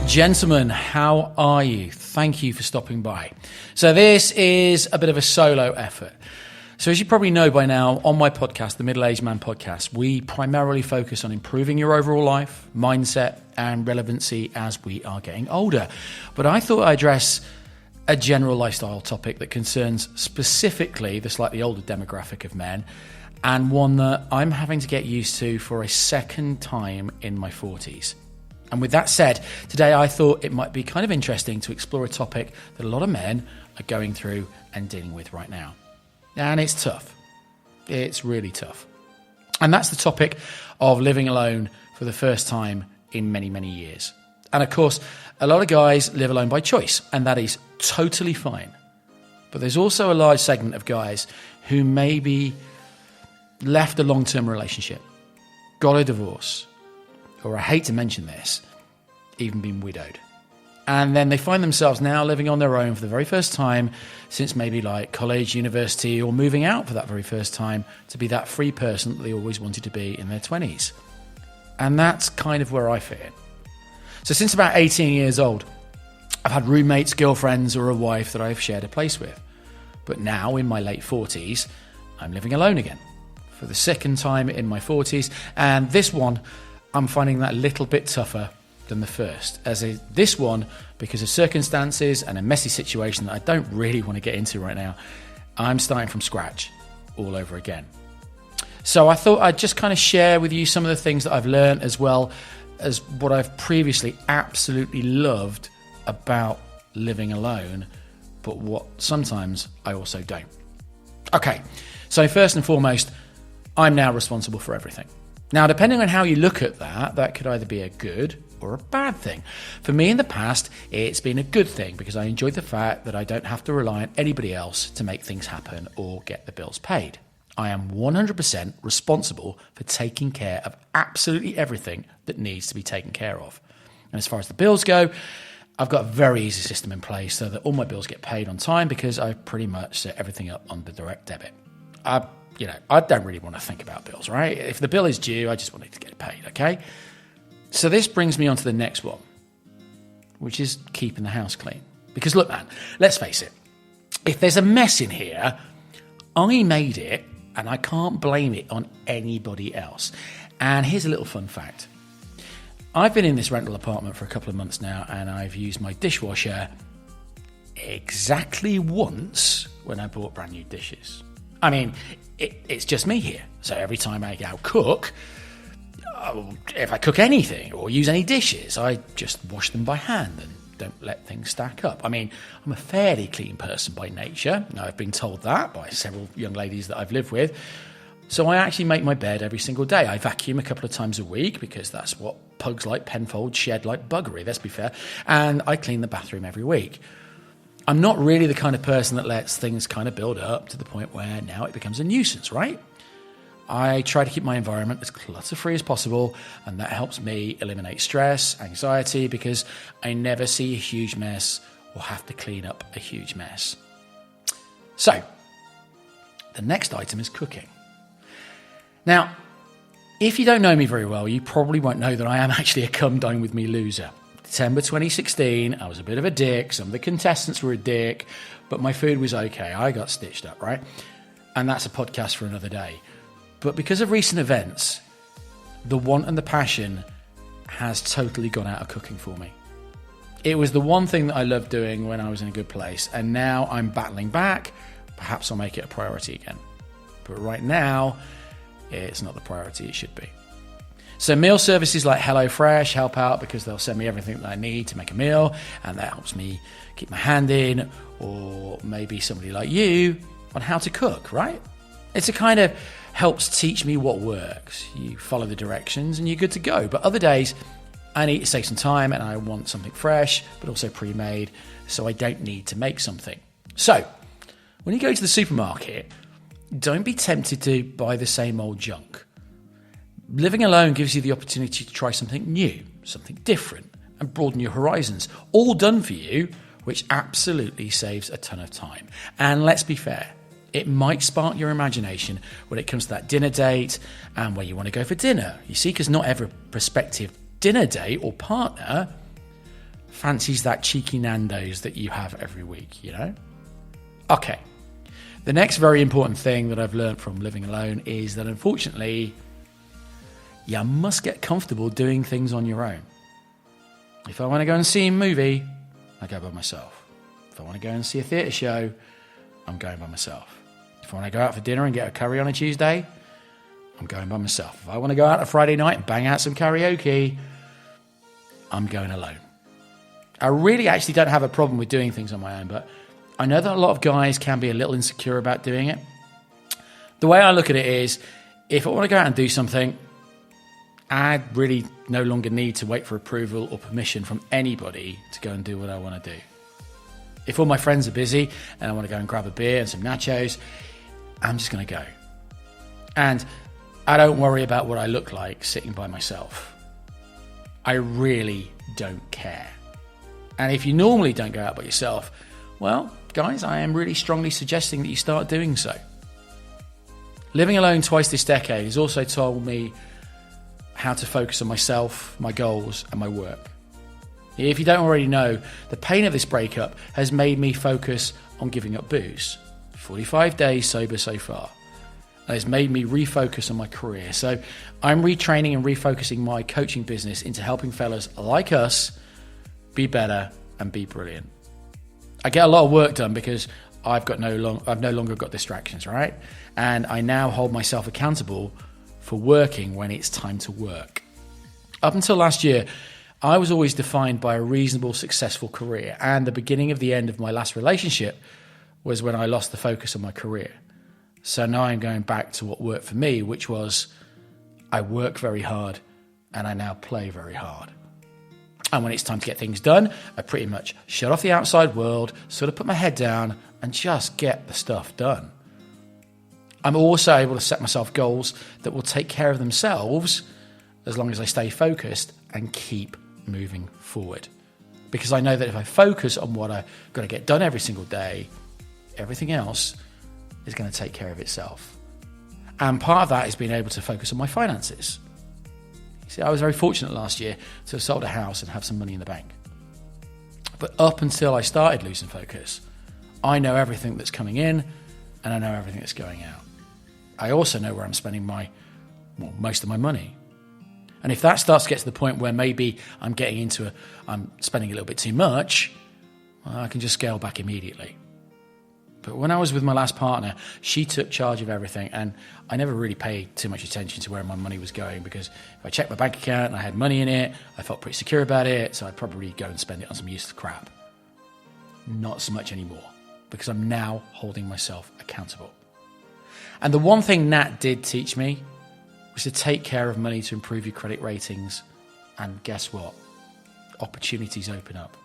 Gentlemen, how are you? Thank you for stopping by. So this is a bit of a solo effort. So as you probably know by now, on my podcast, the Middle-Aged Man Podcast, we primarily focus on improving your overall life, mindset, and relevancy as we are getting older. But I thought I'd address a general lifestyle topic that concerns specifically the slightly older demographic of men, and one that I'm having to get used to for a second time in my 40s. And with that said, today I thought it might be kind of interesting to explore a topic that a lot of men are going through and dealing with right now. And it's tough. It's really tough. And that's the topic of living alone for the first time in many, many years. And of course, a lot of guys live alone by choice, and that is totally fine. But there's also a large segment of guys who maybe left a long-term relationship, got a divorce, or I hate to mention this, even been widowed. And then they find themselves now living on their own for the very first time since maybe like college, university, or moving out for that very first time to be that free person that they always wanted to be in their 20s. And that's kind of where I fit in. So since about 18 years old, I've had roommates, girlfriends, or a wife that I've shared a place with. But now, in my late 40s, I'm living alone again for the second time in my 40s. And this one, I'm finding that a little bit tougher than the first. This one, because of circumstances and a messy situation that I don't really want to get into right now, I'm starting from scratch all over again. So I thought I'd just kind of share with you some of the things that I've learned, as well as what I've previously absolutely loved about living alone, but what sometimes I also don't. Okay, so first and foremost, I'm now responsible for everything. Now, depending on how you look at that, that could either be a good or a bad thing. For me in the past, it's been a good thing because I enjoyed the fact that I don't have to rely on anybody else to make things happen or get the bills paid. I am 100% responsible for taking care of absolutely everything that needs to be taken care of. And as far as the bills go, I've got a very easy system in place so that all my bills get paid on time because I pretty much set everything up on the direct debit. I don't really want to think about bills, right? If the bill is due, I just want it to get paid, okay? So this brings me on to the next one, which is keeping the house clean. Because look, man, let's face it. If there's a mess in here, I made it, and I can't blame it on anybody else. And here's a little fun fact. I've been in this rental apartment for a couple of months now, and I've used my dishwasher exactly once when I bought brand new dishes. I mean, it's just me here. So every time I go cook, if I cook anything or use any dishes, I just wash them by hand and don't let things stack up. I mean, I'm a fairly clean person by nature. I've been told that by several young ladies that I've lived with. So I actually make my bed every single day. I vacuum a couple of times a week because that's what pugs like Penfold shed like buggery, let's be fair. And I clean the bathroom every week. I'm not really the kind of person that lets things kind of build up to the point where now it becomes a nuisance, right? I try to keep my environment as clutter-free as possible, and that helps me eliminate stress, anxiety, because I never see a huge mess or have to clean up a huge mess. So, the next item is cooking. Now, if you don't know me very well, you probably won't know that I am actually a come dine with me loser. December 2016, I was a bit of a dick. Some of the contestants were a dick, but my food was okay. I got stitched up, right? And that's a podcast for another day. But because of recent events, the want and the passion has totally gone out of cooking for me. It was the one thing that I loved doing when I was in a good place, and now I'm battling back. Perhaps I'll make it a priority again. But right now, it's not the priority it should be. So meal services like HelloFresh help out because they'll send me everything that I need to make a meal, and that helps me keep my hand in, or maybe somebody like you on how to cook, right? It's a kind of helps teach me what works. You follow the directions and you're good to go. But other days, I need to save some time and I want something fresh, but also pre-made, so I don't need to make something. So when you go to the supermarket, don't be tempted to buy the same old junk. Living alone gives you the opportunity to try something new, something different, and broaden your horizons. All done for you, which absolutely saves a ton of time. And let's be fair, it might spark your imagination when it comes to that dinner date and where you want to go for dinner. You see, because not every prospective dinner date or partner fancies that cheeky Nando's that you have every week, you know? Okay. The next very important thing that I've learned from living alone is that unfortunately, you must get comfortable doing things on your own. If I want to go and see a movie, I go by myself. If I want to go and see a theatre show, I'm going by myself. If I want to go out for dinner and get a curry on a Tuesday, I'm going by myself. If I want to go out on a Friday night and bang out some karaoke, I'm going alone. I really actually don't have a problem with doing things on my own, but I know that a lot of guys can be a little insecure about doing it. The way I look at it is, if I want to go out and do something, I really no longer need to wait for approval or permission from anybody to go and do what I want to do. If all my friends are busy and I want to go and grab a beer and some nachos, I'm just going to go. And I don't worry about what I look like sitting by myself. I really don't care. And if you normally don't go out by yourself, well, guys, I am really strongly suggesting that you start doing so. Living alone twice this decade has also told me how to focus on myself, my goals, and my work. If you don't already know, the pain of this breakup has made me focus on giving up booze. 45 days sober so far. And it's made me refocus on my career. So I'm retraining and refocusing my coaching business into helping fellas like us be better and be brilliant. I get a lot of work done because I've no longer got distractions, right? And I now hold myself accountable for working when it's time to work. Up until last year, I was always defined by a reasonable, successful career, and the beginning of the end of my last relationship was when I lost the focus on my career. So now I'm going back to what worked for me, which was I work very hard and I now play very hard. And when it's time to get things done, I pretty much shut off the outside world, sort of put my head down and just get the stuff done. I'm also able to set myself goals that will take care of themselves as long as I stay focused and keep moving forward. Because I know that if I focus on what I've got to get done every single day, everything else is going to take care of itself. And part of that is being able to focus on my finances. See, I was very fortunate last year to have sold a house and have some money in the bank. But up until I started losing focus, I know everything that's coming in and I know everything that's going out. I also know where I'm spending most of my money. And if that starts to get to the point where maybe I'm spending a little bit too much, well, I can just scale back immediately. But when I was with my last partner, she took charge of everything, and I never really paid too much attention to where my money was going, because if I checked my bank account and I had money in it, I felt pretty secure about it, so I'd probably go and spend it on some useless crap. Not so much anymore, because I'm now holding myself accountable. And the one thing Nat did teach me was to take care of money to improve your credit ratings, and guess what? Opportunities open up.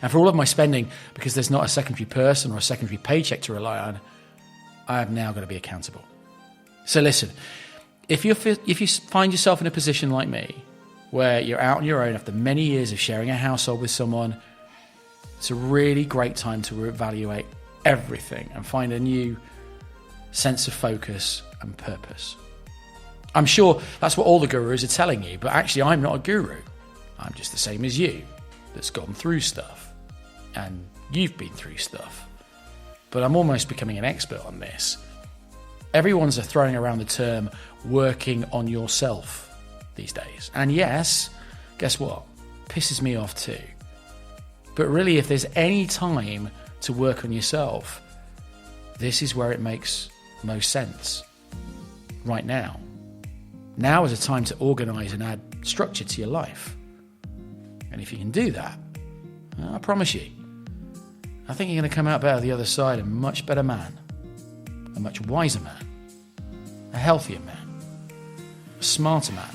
And for all of my spending, because there's not a secondary person or a secondary paycheck to rely on, I have now got to be accountable. So listen, if you find yourself in a position like me, where you're out on your own after many years of sharing a household with someone, it's a really great time to reevaluate everything and find a new sense of focus and purpose. I'm sure that's what all the gurus are telling you, but actually I'm not a guru. I'm just the same as you, that's gone through stuff, and you've been through stuff. But I'm almost becoming an expert on this. Everyone's throwing around the term working on yourself these days. And yes, guess what? Pisses me off too. But really, if there's any time to work on yourself, this is where it makes most sense. Right now. Now is a time to organise and add structure to your life. And if you can do that, I promise you, I think you're going to come out better the other side a much better man, a much wiser man, a healthier man, a smarter man,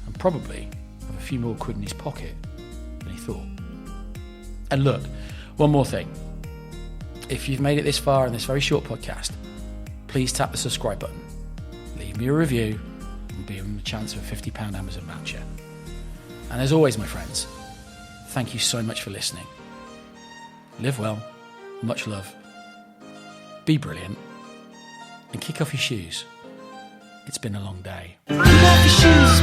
and probably have a few more quid in his pocket than he thought. And look, one more thing. If you've made it this far in this very short podcast, please tap the subscribe button, leave me a review, and be given a chance of a £50 Amazon voucher. And as always, my friends, thank you so much for listening. Live well, much love, be brilliant, and kick off your shoes. It's been a long day. Kick off your shoes,